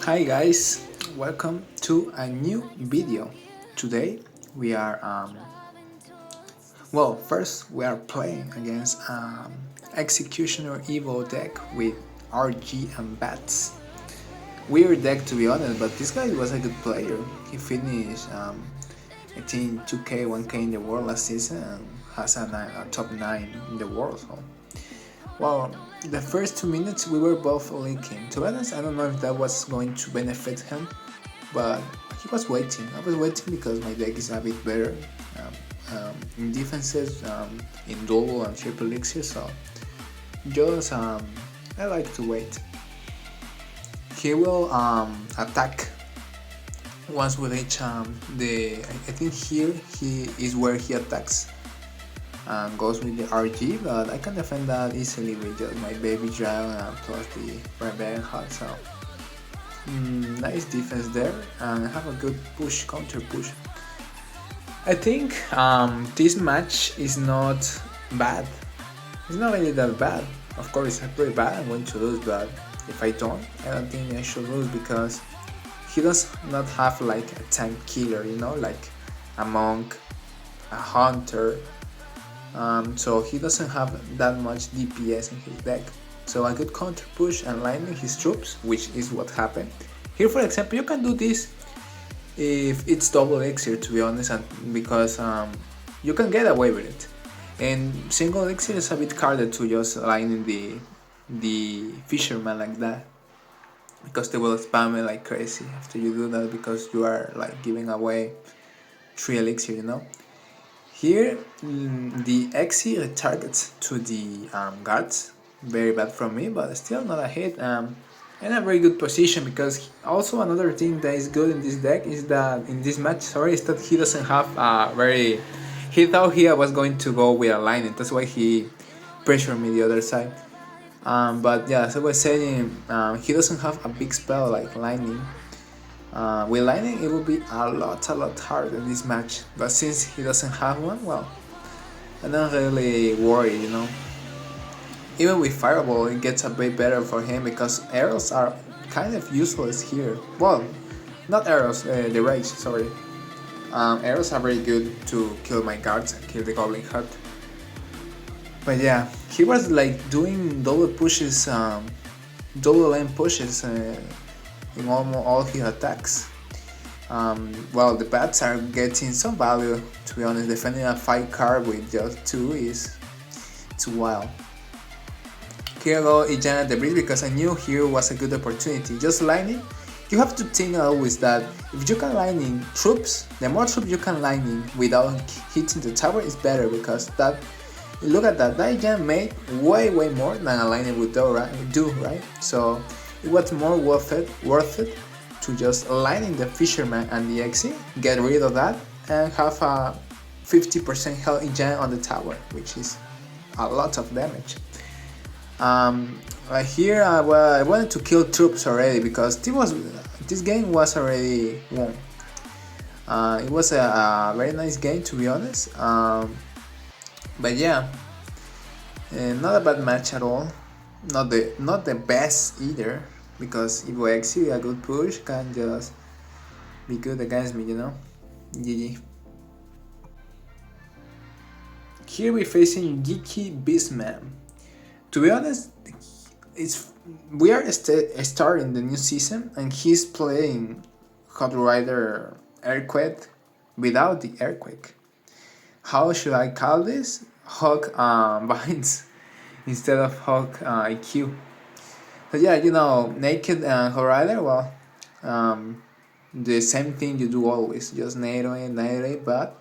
Hi guys, welcome to a new video. Today we are first we are playing against Executioner Evil deck with RG and Bats. Weird deck to be honest, but this guy was a good player. He finished I think 2K, 1K in the world last season and has a top 9 in the world. So. Well, the first 2 minutes we were both leaking. To be honest, I don't know if that was going to benefit him, but he was waiting. I was waiting because my deck is a bit better in defenses, in double and triple elixir, so just I like to wait. He will attack once we reach I think here he is where he attacks. Goes with the RG, but I can defend that easily with just my baby dragon plus the rebellion hut. So nice defense there, and have a good push, counter push. I think this match is not bad. It's not really that bad. Of course, it's pretty bad. I'm going to lose, but if I don't think I should lose because he does not have like a tank killer, like a monk, a hunter. So he doesn't have that much DPS in his deck. So a good counter push and lining his troops, which is what happened. Here for example, you can do this if it's double elixir, to be honest, and because you can get away with it. And single elixir is a bit harder to just line in the fisherman like that, because they will spam it like crazy after you do that, because you are like giving away 3 elixir, Here, the Xe targets to the guards, very bad from me, but still not a hit, and a very good position, because also another thing that is good in this deck is that, in this match, is that he doesn't have a very, he thought he was going to go with a lightning, that's why he pressured me the other side, but yeah, as I was saying, he doesn't have a big spell like lightning. With lightning it will be a lot harder in this match, but since he doesn't have one, well, I'm not really worried, Even with fireball it gets a bit better for him, because arrows are kind of useless here. Well, not arrows, the rage, sorry. Arrows are very good to kill my guards and kill the goblin hut. But yeah, he was like doing double pushes, double lane pushes in almost all his attacks. Well, the bats are getting some value, to be honest. Defending a 5 card with just 2 is too wild. Here I go Ijana the Breeze, because I knew here was a good opportunity. Just lining, you have to think always that if you can line in troops, the more troops you can line in without hitting the tower is better, because that, look at that Ijana made way more than a lining would do, right? So it was more worth it to just line in the fisherman and the Xe, get rid of that, and have a 50% health engine on the tower, which is a lot of damage. Here I wanted to kill troops already, because this game was already won. It was a very nice game, to be honest. But yeah, not a bad match at all. Not the best either, because if we execute a good push can just be good against me, GG. Here we're facing Geeky Beastman. To be honest, we are starting the new season, and he's playing Hot Rider Earthquake without the Earthquake. How should I call this? Hawk Vines instead of Hawk IQ. So yeah, naked and Rider, well, the same thing you do always, just nadoing, but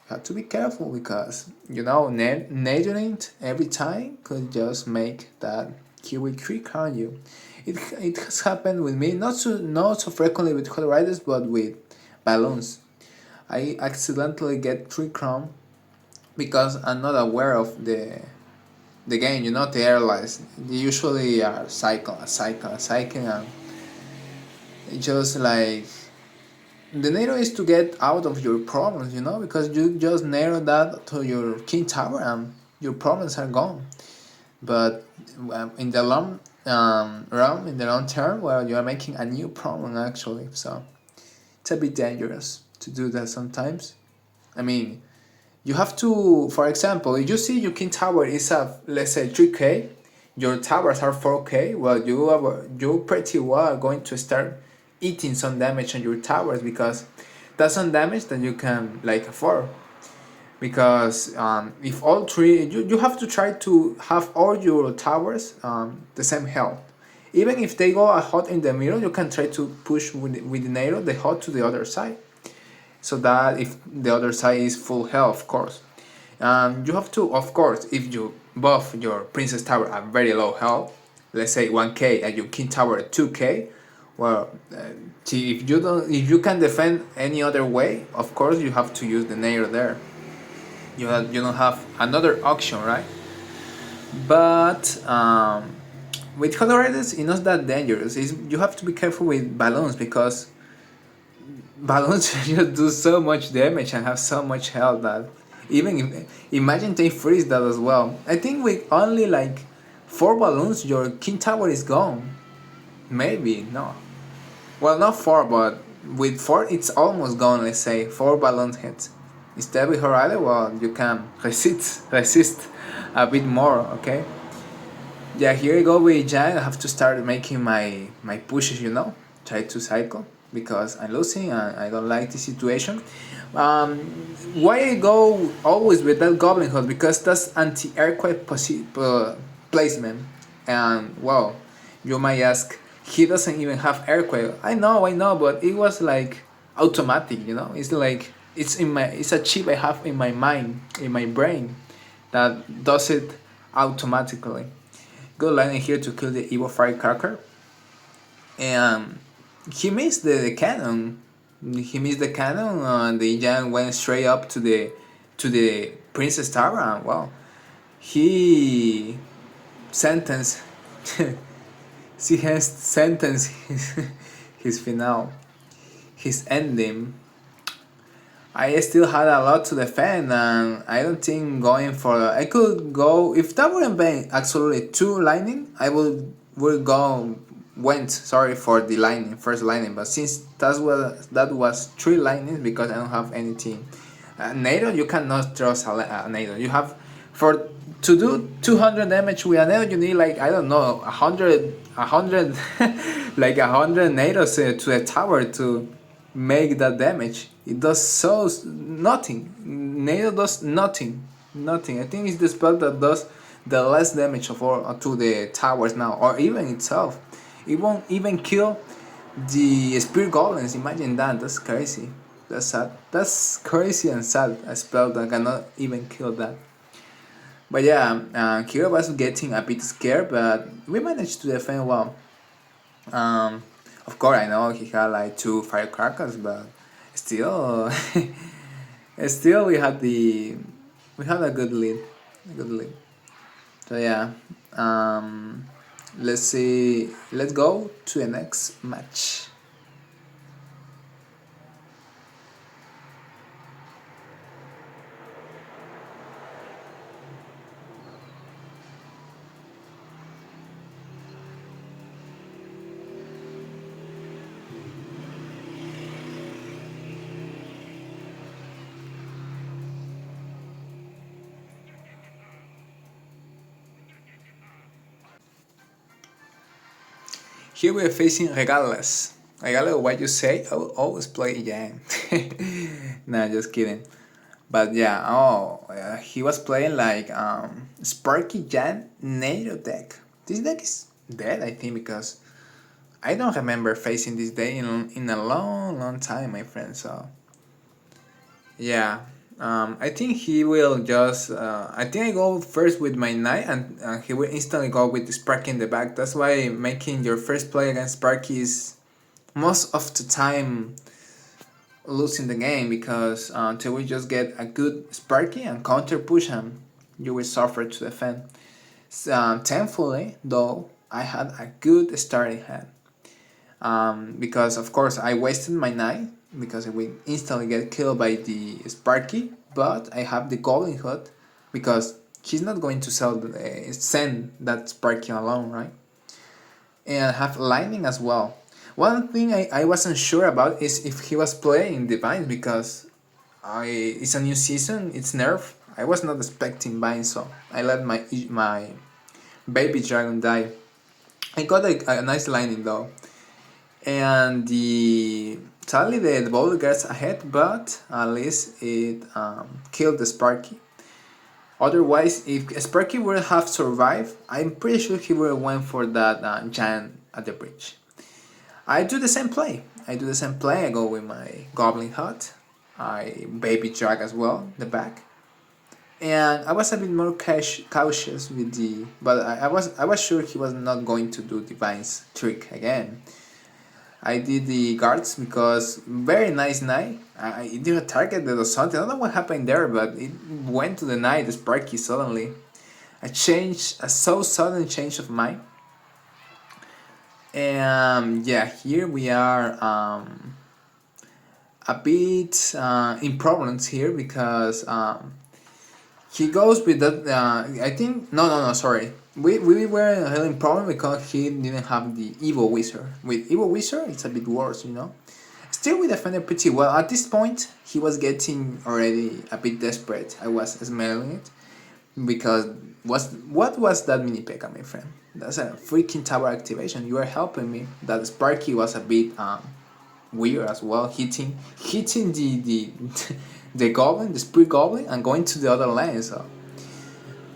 you have to be careful, because nadoing every time could just make that kiwi trick on you. It has happened with me, not so frequently with Hot Riders, but with balloons. I accidentally get 3 crown because I'm not aware of the game, the airlines. They usually are cycling, and it's just like, the narrow is to get out of your problems, because you just narrow that to your king tower and your problems are gone. But in the in the long term, well, you are making a new problem actually. So it's a bit dangerous to do that sometimes. I mean, you have to, for example, if you see your king tower is a, let's say, 3k, your towers are 4k, well, you pretty well are going to start eating some damage on your towers, because that's some damage that you can like afford. Because if all three, you have to try to have all your towers the same health. Even if they go a hot in the middle, you can try to push with the nail the hot to the other side, so that if the other side is full health, of course. You have to, of course, if you buff your princess tower at very low health, let's say 1k, and your king tower at 2k, well, see, if you can defend any other way, of course you have to use the nair there. You don't have another option, right? But with Hollow Riders, it's not that dangerous. You have to be careful with balloons, because balloons just do so much damage and have so much health that even if, imagine they freeze that as well. I think with only like 4 balloons, your king tower is gone. Maybe no. Well, not 4, but with 4, it's almost gone. Let's say 4 balloon hits. Instead with Horizon, well, you can resist a bit more. Okay. Yeah, here I go with Yang. I have to start making my pushes. Try to cycle, because I'm losing and I don't like the situation. Why I go always with that Goblin Hood? Because that's anti-earthquake placement. And well, you might ask, he doesn't even have earthquake. I know, but it was like automatic. It's like it's a chip I have in my mind, in my brain, that does it automatically. Good landing here to kill the evil firecracker. And he missed the cannon. He missed the cannon, and the Yang went straight up to the Princess Tower. And well, he sentenced he has sentenced his final, his ending. I still had a lot to defend, and I don't think going for I could go if that wouldn't been absolutely 2 lightning, I would go went sorry for the lightning, first lightning, but since that was 3 lightnings, because I don't have anything. NATO, you cannot trust a NATO. You have, for to do 200 damage with a NATO, you need like, I don't know, 100 like 100 NATOs to a tower to make that damage. It does nothing. NATO does nothing. I think it's the spell that does the less damage of all to the towers now, or even itself. It won't even kill the spear golems. Imagine that. That's crazy. That's sad. That's crazy and sad. A spell that cannot even kill that. But yeah, Kira was getting a bit scared, but we managed to defend well. Of course, I know he had like 2 firecrackers, but still, still we had a good lead, So yeah, let's see. Let's go to the next match. Here we are facing Regales. Regales, what you say? I will always play Yang. Nah, just kidding. But yeah, he was playing like Sparky Jan NATO deck. This deck is dead, I think, because I don't remember facing this deck in a long time, my friend. So yeah, I think he will just. I think I go first with my knight, and he will instantly go with the Sparky in the back. That's why making your first play against Sparky is most of the time losing the game, because until we just get a good Sparky and counter push him, you will suffer to defend. Thankfully, though, I had a good starting hand. Because of course I wasted my knight, because I will instantly get killed by the Sparky, but I have the Golden Hood, because he's not going to send that Sparky alone, right? And have lightning as well. One thing I wasn't sure about is if he was playing Divine, because it's a new season, it's nerf. I was not expecting Vine, so I let my baby dragon die. I got a nice lightning though, and sadly the ball gets ahead, but at least it killed the Sparky. Otherwise, if Sparky would have survived, I'm pretty sure he would have went for that giant at the bridge. I do the same play. I go with my Goblin Hut. I baby drag as well, the back. And I was a bit more cautious with but I was sure he was not going to do Divine's trick again. I did the guards because very nice knight. I didn't target the something. I don't know what happened there, but it went to the knight, the Sparky suddenly. A so sudden change of mind. And yeah, here we are a bit in problems here because he goes with that. I think no, sorry. We were in a hell problem because he didn't have the evil wizard. With evil wizard, it's a bit worse, you know. Still, we defended pretty well. At this point, he was getting already a bit desperate. I was smelling it because what was that mini P.E.K.K.A, my friend? That's a freaking tower activation. You are helping me. That Sparky was a bit weird as well, hitting the the goblin, the spirit goblin, and going to the other lane. So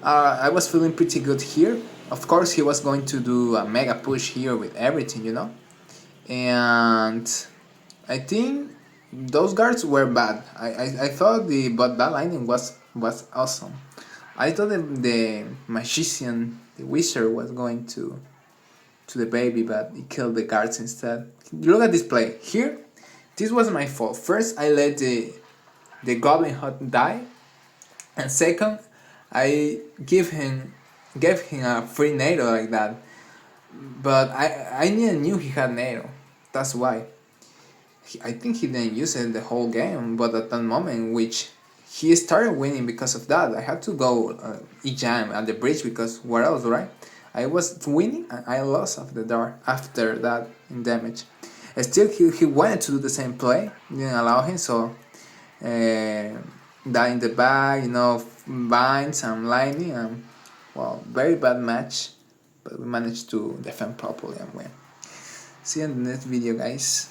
I was feeling pretty good here. Of course, he was going to do a mega push here with everything, you know. And I think those guards were bad. I thought that lightning was awesome. I thought the magician, the wizard, was going to the baby, but he killed the guards instead. Look at this play here. This was my fault. First, I let the Goblin Hut die, and second, I gave him a free NATO like that. But I didn't knew he had NATO. That's why. I think he didn't use it the whole game, but at that moment, which he started winning because of that, I had to go E-jam at the bridge because where else, right? I was winning and I lost after that in damage. Still, he wanted to do the same play, didn't allow him, so that in the back, you know, binds and lightning, and well, very bad match, but we managed to defend properly and win. See you in the next video, guys.